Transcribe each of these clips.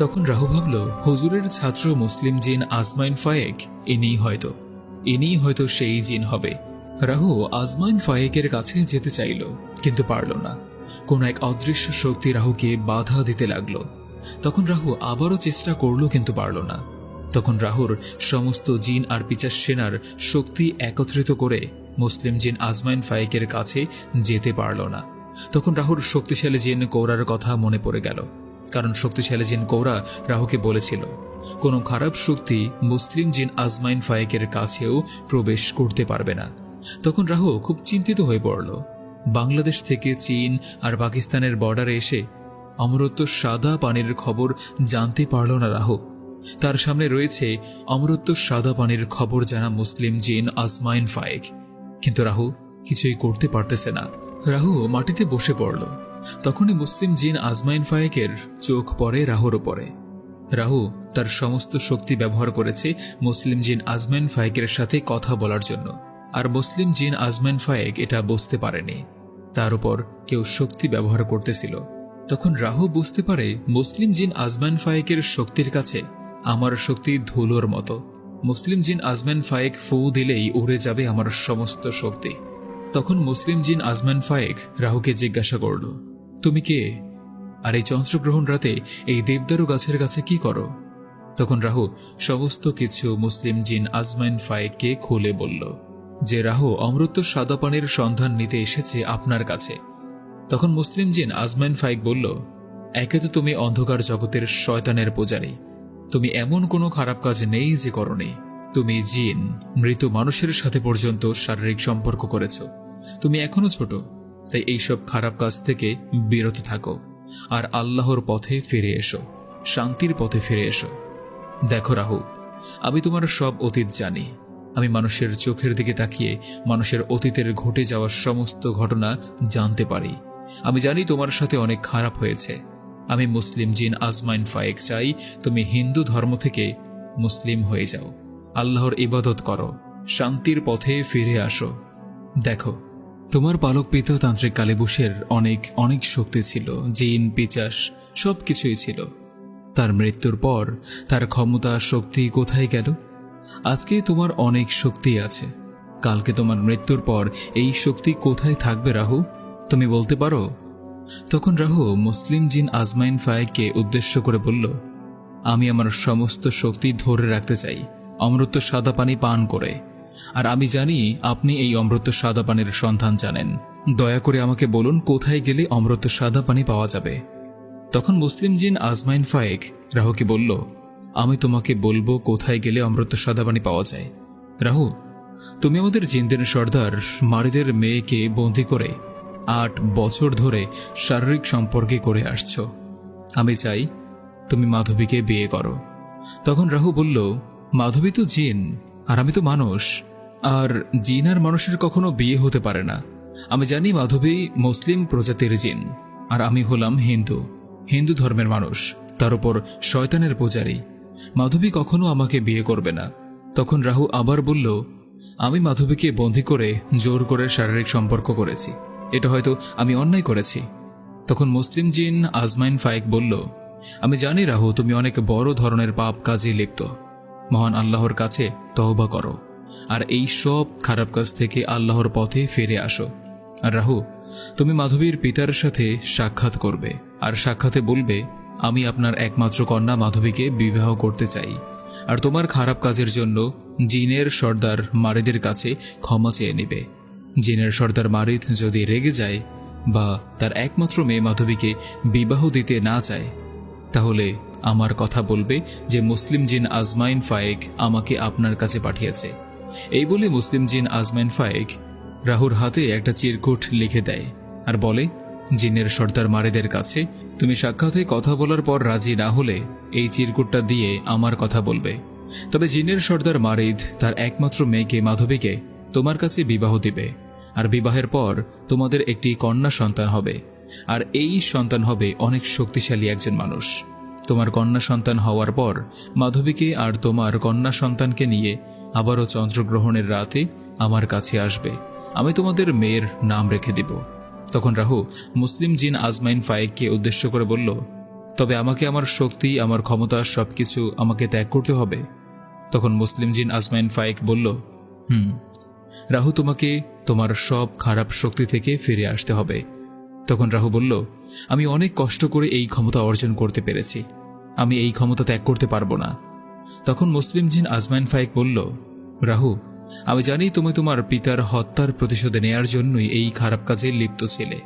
তখন রাহু ভাবল, হুজুরের ছাত্র মুসলিম জিন আজমাইন ফায়েক, ইনিই হয়তো সেই জিন হবে। রাহু আজমাইন ফায়েকের কাছে যেতে চাইল, কিন্তু পারল না। কোন এক অদৃশ্য শক্তি রাহুকে বাধা দিতে লাগলো। তখন রাহু আবারও চেষ্টা করল, কিন্তু পারল না। তখন রাহুর সমস্ত জিন আর পিচাস সেনার শক্তি একত্রিত করে মুসলিম জিন আজমাইন ফায়েকের কাছে যেতে পারল না। তখন রাহুর শক্তিশালী জিন কৌরার কথা মনে পড়ে গেল, কারণ শক্তিশালী জিন কৌরা রাহুকে বলেছিল কোনো খারাপ শক্তি মুসলিম জিন আজমাইন ফায়েকের কাছেও প্রবেশ করতে পারবে না। তখন রাহু খুব চিন্তিত হয়ে পড়ল। বাংলাদেশ থেকে চীন আর পাকিস্তানের বর্ডারে এসে অমরত্ব সাদা পানির খবর জানতে পারল না রাহু। তার সামনে রয়েছে অমরত্ব সাদা পানির খবর জানা মুসলিম জিন আজমাইন ফায়েক, কিন্তু রাহু কিছুই করতে পারতেছে না। রাহু মাটিতে বসে পড়ল। তখনই মুসলিম জিন আজমাইন ফায়েকের চোখ পড়ে রাহুর উপরে। রাহু তার সমস্ত শক্তি ব্যবহার করেছে মুসলিম জিন আজমাইন ফায়েকের সাথে কথা বলার জন্য, আর মুসলিম জিন আজমাইন ফায়েক এটা বুঝতে পারেনি তার উপর কেউ শক্তি ব্যবহার করতেছিল। তখন রাহু বুঝতে পারে মুসলিম জিন আজমাইন ফায়েকের শক্তির কাছে আমার শক্তি ধুলোর মতো। মুসলিম জিন আজমাইন ফায়েক ফু দিলেই উড়ে যাবে আমার সমস্ত শক্তি। তখন মুসলিম জিন আজমাইন ফায়েক রাহুকে জিজ্ঞাসা করল, তুমি কে, আর এই চন্দ্রগ্রহণ রাতে এই দেবদারু গাছের কাছে কি করো? তখন রাহু সমস্ত কিছু মুসলিম জিন আজমাইন ফায়েককে খুলে বলল যে রাহু অমৃত সাদা পানির সন্ধান নিতে এসেছে আপনার কাছে। তখন মুসলিম জিন আজমাইন ফায়েক বলল, একে তো তুমি অন্ধকার জগতের শয়তানের পূজারী, তুমি এমন কোনো খারাপ কাজ নেই যে করনি। তুমি জিন মৃত মানুষের সাথে পর্যন্ত শারীরিক সম্পর্ক করেছ। তুমি এখনো ছোট, তাই এইসব খারাপ কাজ থেকে বিরত থাকো আর আল্লাহর পথে ফিরে এসো, শান্তির পথে ফিরে এসো। দেখো রাহু, আমি তোমার সব অতীত জানি। আমি মানুষের চোখের দিকে তাকিয়ে মানুষের অতীতের ঘটে যাওয়া সমস্ত ঘটনা জানতে পারি। আমি জানি তোমার সাথে অনেক খারাপ হয়েছে। আমি মুসলিম জিন আজমাইন ফায়েক চাই তুমি হিন্দু ধর্ম থেকে মুসলিম হয়ে যাও, আল্লাহর ইবাদত করো, শান্তির পথে ফিরে আসো। দেখো, তোমার পালক পিতা তান্ত্রিক কালীবুশের অনেক অনেক শক্তি ছিল, জিন পিচাস সবকিছুই ছিল। তার মৃত্যুর পর তার ক্ষমতা শক্তি কোথায় গেল? আজকে তোমার অনেক শক্তি আছে, কালকে তোমার মৃত্যুর পর এই শক্তি কোথায় থাকবে রাহু, তুমি বলতে পারো? তখন রাহু মুসলিম জিন আজমাইন ফায়েককে উদ্দেশ্য করে বলল, আমি আমার সমস্ত শক্তি ধরে রাখতে চাই অমৃত সাদা পানি পান করে, আর আমি জানি আপনি এই অমৃত সাদা পানির সন্ধান জানেন। দয়া করে আমাকে বলুন কোথায় গেলে অমৃত সাদা পানি পাওয়া যাবে। তখন মুসলিম জিন আজমাইন ফায়েক রাহুকে বলল, আমি তোমাকে বলবো কোথায় গেলে অমৃত সাদা পানি পাওয়া যায়। রাহু, তুমি আমাদের জিনদের সর্দার মারিদের মেয়েকে বন্দী করে 8 বছর ধরে শারীরিক সম্পর্কে করে আসছো। আমি চাই তুমি মাধবীকে বিয়ে করো। তখন রাহু বলল, মাধবী তো জিন আর আমি তো মানুষ, আর জিন আর মানুষের কখনো বিয়ে হতে পারে না। আমি জানি মাধবী মুসলিম প্রজাতির জিন, আর আমি হলাম হিন্দু ধর্মের মানুষ, তার উপর শয়তানের পূজারী। মাধবী কখনো আমাকে বিয়ে করবে না। তখন রাহু আবার বলল, আমি মাধবীকে বন্দী করে জোর করে শারীরিক সম্পর্ক করেছি, এটা হয়তো আমি অন্যায় করেছি। তখন মুসলিম জিন আজমাইন ফায়েক বলল, আমি জানি রাহু তুমি অনেক বড় ধরনের পাপ কাজে লিপ্ত। মহান আল্লাহর কাছে তওবা করো আর এই সব খারাপ কাজ থেকে আল্লাহর পথে ফিরে আসো। আর রাহু, তুমি মাধবীর পিতার সাথে সাক্ষাৎ করবে, আর সাক্ষাতে বলবে, আমি আপনার একমাত্র কন্যা মাধবীকে বিবাহ করতে চাই, আর তোমার খারাপ কাজের জন্য জিনের সর্দার মারিদের কাছে ক্ষমা চেয়ে নেবে। জিনের সর্দার মারিদ যদি রেগে যায় বা তার একমাত্র মেয়ে মাধবীকে বিবাহ দিতে না চায়, তাহলে আমার কথা বলবে যে মুসলিম জিন আজমাইন ফায়েক আমাকে আপনার কাছে পাঠিয়েছে। এই বলে মুসলিম জিন আজমাইন ফায়েক রাহুর হাতে একটা চিরকুট লিখে দেয় আর বলে, জিনের সর্দার মারিদের কাছে তুমি সাক্ষাতে কথা বলার পর রাজি না হলে এই চিরকুটটা দিয়ে আমার কথা বলবে। তবে জিনের সর্দার মারিদ তার একমাত্র মেয়েকে মাধবীকে তোমার কাছে বিবাহ দিবে, আর বিবাহের পর তোমাদের একটি কন্যা সন্তান হবে, আর এই সন্তান হবে অনেক শক্তিশালী একজন মানুষ। তোমার কন্যা সন্তান হওয়ার পর মাধবীকে আর তোমার কন্যা সন্তানকে নিয়ে আবারও চন্দ্রগ্রহণের রাতে আমার কাছে আসবে, আমি তোমাদের মেয়ের নাম রেখে দিব। তখন রাহু মুসলিম জিন আজমাইন ফায়েককে উদ্দেশ্য করে বলল, তবে আমাকে আমার শক্তি, আমার ক্ষমতা সবকিছু আমাকে ত্যাগ করতে হবে। তখন মুসলিম জিন আজমাইন ফায়েক বলল, রাহু, তোমাকে তোমার সব খারাপ শক্তি থেকে ফিরে আসতে হবে। তখন রাহু বলল, আমি অনেক কষ্ট করে এই ক্ষমতা অর্জন করতে পেরেছি, আমি এই ক্ষমতা ত্যাগ করতে পারবো না। তখন মুসলিম জিন আজমাইন ফায়েক বলল, রাহু, আমি জানি তুমি তোমার পিতার হত্যার প্রতিশোধ নেয়ার জন্যই এই খারাপ কাজে লিপ্ত ছিলে।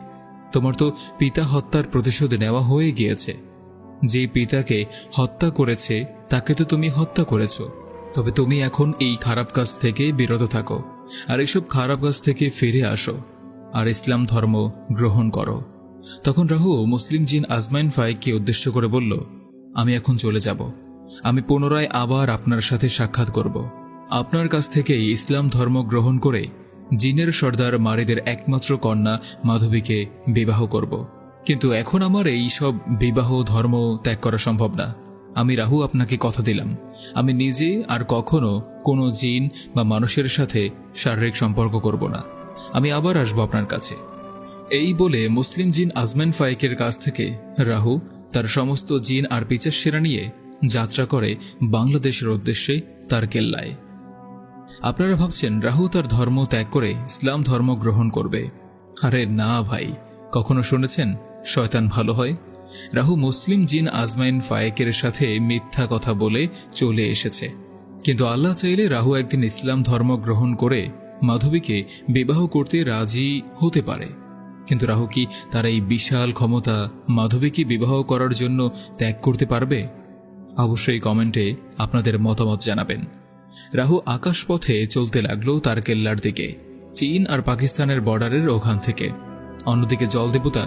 তোমার তো পিতা হত্যার প্রতিশোধ নেওয়া হয়ে গিয়েছে। যে পিতাকে হত্যা করেছে তাকে তো তুমি হত্যা করেছ। তবে তুমি এখন এই খারাপ কাজ থেকে বিরত থাকো, আর এসব খারাপ কাজ থেকে ফিরে আসো, আর ইসলাম ধর্ম গ্রহণ করো। তখন রাহু মুসলিম জিন আজমাইন ফায়েককে উদ্দেশ্য করে বলল, আমি এখন চলে যাব। আমি পুনরায় আবার আপনার সাথে সাক্ষাৎ করব। আপনার কাছ থেকেই ইসলাম ধর্ম গ্রহণ করে জিনের সর্দার মারিদের একমাত্র কন্যা মাধবীকে বিবাহ করব। কিন্তু এখন আমার এই সব বিবাহ ধর্ম ত্যাগ করা সম্ভব না। আমি রাহু আপনাকে কথা দিলাম, আমি নিজে আর কখনো কোনো জিন বা মানুষের সাথে শারীরিক সম্পর্ক করব না। আমি আবার আসবো আপনার কাছে। এই বলে মুসলিম জিন আজমাইন ফায়েকের কাছ থেকে রাহু তার সমস্ত জিন আর পিচাস সেনা নিয়ে যাত্রা করে বাংলাদেশের উদ্দেশ্যে তার কেল্লায়। আপনারা ভাবছেন রাহু তার ধর্ম ত্যাগ করে ইসলাম ধর্ম গ্রহণ করবে। আরে না ভাই, কখনো শুনেছেন শয়তান ভালো হয়? রাহু মুসলিম জিন আজমাইন ফায়েকের সাথে মিথ্যা কথা বলে চলে এসেছে, কিন্তু আল্লাহ চাইলে রাহু একদিন ইসলাম ধর্ম গ্রহণ করে মাধবীকে বিবাহ করতে রাজি হতে পারে। কিন্তু রাহু কি তার এই বিশাল ক্ষমতা মাধবীকে বিবাহ করার জন্য ত্যাগ করতে পারবে? অবশ্যই কমেন্টে আপনাদের মতামত জানাবেন। রাহু আকাশপথে চলতে লাগলো তার কেল্লার দিকে, চীন আর পাকিস্তানের বর্ডারের ওখান থেকে। অন্যদিকে জলদেবতা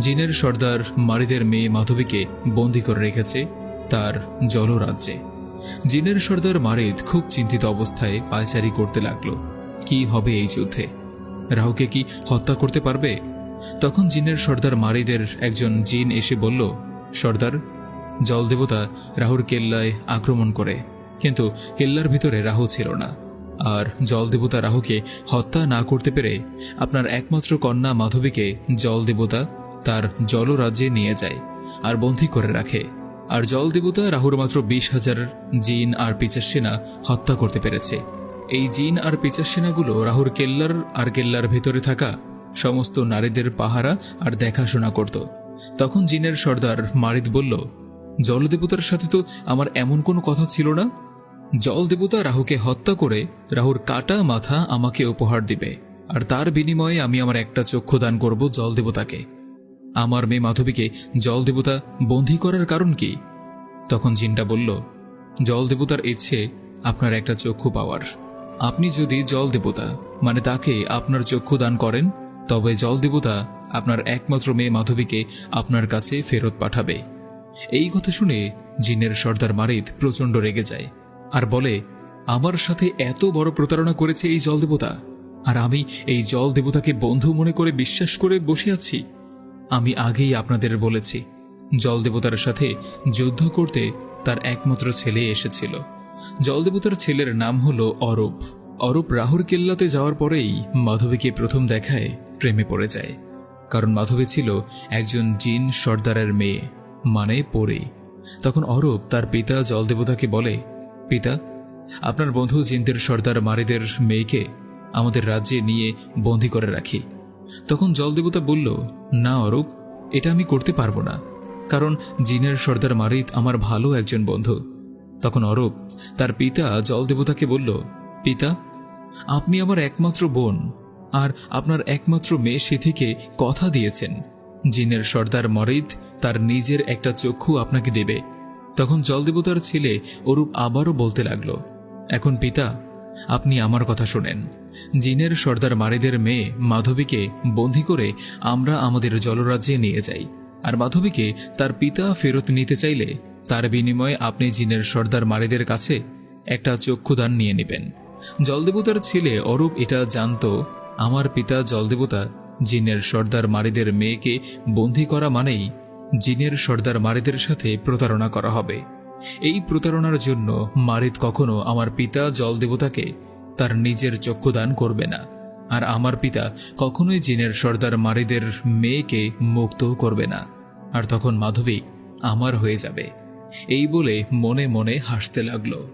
জিনের সর্দার মারিদের মেয়ে মাধবীকে বন্দী করে রেখেছে তার জলরাজ্যে। জিনের সর্দার মারিদ খুব চিন্তিত অবস্থায় পায়চারি করতে লাগলো। কি হবে এই যুদ্ধে? রাহুকে কি হত্যা করতে পারবে? তখন জিনের সর্দার মারিদের একজন জিন এসে বলল, সর্দার, জলদেবতা রাহুর কেল্লায় আক্রমণ করে, কিন্তু কেল্লার ভিতরে রাহু ছিল না। আর জলদেবতা রাহুকে হত্যা না করতে পেরে আপনার একমাত্র কন্যা মাধবীকে জলদেবতা তার জলরাজ্যে নিয়ে যায় আর বন্দী করে রাখে। আর জলদেবতা রাহুর মাত্র 20,000 জিন আর পিচাস সেনা হত্যা করতে পেরেছে। এই জিন আর পিচাস সেনাগুলো রাহুর কেল্লার ভেতরে থাকা সমস্ত নারীদের পাহারা আর দেখাশোনা করত। তখন জিনের সর্দার মারিদ বলল, জলদেবতার সাথে তো আমার এমন কোনো কথা ছিল না। জলদেবতা রাহুকে হত্যা করে রাহুর কাটা মাথা আমাকে উপহার দিবে, আর তার বিনিময়ে আমি আমার একটা চক্ষু দান করব জলদেবতাকে। আমার মেয়ে মাধবীকে জলদেবতা বন্দী করার কারণ কি? তখন জিনটা বলল, জলদেবতার ইচ্ছে আপনার একটা চক্ষু পাওয়ার। আপনি যদি জলদেবতা মানে তাকে আপনার চক্ষু দান করেন, তবে জলদেবতা আপনার একমাত্র মেয়ে মাধবীকে আপনার কাছে ফেরত পাঠাবে। এই কথা শুনে জিনের সর্দার মারিদ প্রচণ্ড রেগে যায় আর বলে, আমার সাথে এত বড় প্রতারণা করেছে এই জলদেবতা, আর আমি এই জলদেবতাকে বন্ধু মনে করে বিশ্বাস করে বসে আছি। আমি আগেই আপনাদের বলেছি, জলদেবতার সাথে যুদ্ধ করতে তার একমাত্র ছেলে এসেছিল। জলদেবতার ছেলের নাম হলো অরূপ। অরূপ রাহুর কেল্লাতে যাওয়ার পরেই মাধবীকে প্রথম দেখায় প্রেমে পড়ে যায়, কারণ মাধবী ছিল একজন জিন সর্দারের মেয়ে, মানে পরী। তখন অরূপ তার পিতা জলদেবতাকে বলে, পিতা, আপনার বন্ধু জিনদের সর্দার মারিদের মেয়েকে আমাদের রাজ্যে নিয়ে বন্দী করে রাখি। তখন জলদেবতা বলল, না অরূপ, এটা আমি করতে পারবো না, কারণ জিনের সর্দার মারিদ আমার ভালো একজন বন্ধু। তখন অরূপ তার পিতা জলদেবতাকে বলল, পিতা, আপনি আমার একমাত্র বোন, আর আপনার একমাত্র মেয়ে সিথিকে কথা দিয়েছেন জিনের সর্দার মারিদ তার নিজের একটা চক্ষু আপনাকে দেবে। তখন জলদেবতার ছেলে অরূপ আবারও বলতে লাগলো, এখন পিতা, আপনি আমার কথা শোনেন। জিনের সর্দার মারিদের মেয়ে মাধবীকে বন্দী করে আমরা আমাদের জলরাজ্যে নিয়ে যাই, আর মাধবীকে তার পিতা ফেরত নিতে চাইলে তার বিনিময়ে আপনি জিনের সর্দার মারিদের কাছে একটা চক্ষুদান নিয়ে নেবেন। জলদেবতার ছেলে অরূপ এটা জানত, আমার পিতা জলদেবতা জিনের সর্দার মারিদের মেয়েকে বন্দী করা মানেই জিনের সর্দার মারিদের সাথে প্রতারণা করা হবে। এই প্রতারণার জন্য মারিদ কখনো আমার পিতা জলদেবতাকে তার নিজের চক্ষুদান করবে না, আর আমার পিতা কখনোই জিনের সর্দার মারিদের মেয়েকে মুক্ত করবে না। আর তখন মাধবী আমার হয়ে যাবে। এই বলে মনে মনে হাসতে লাগলো।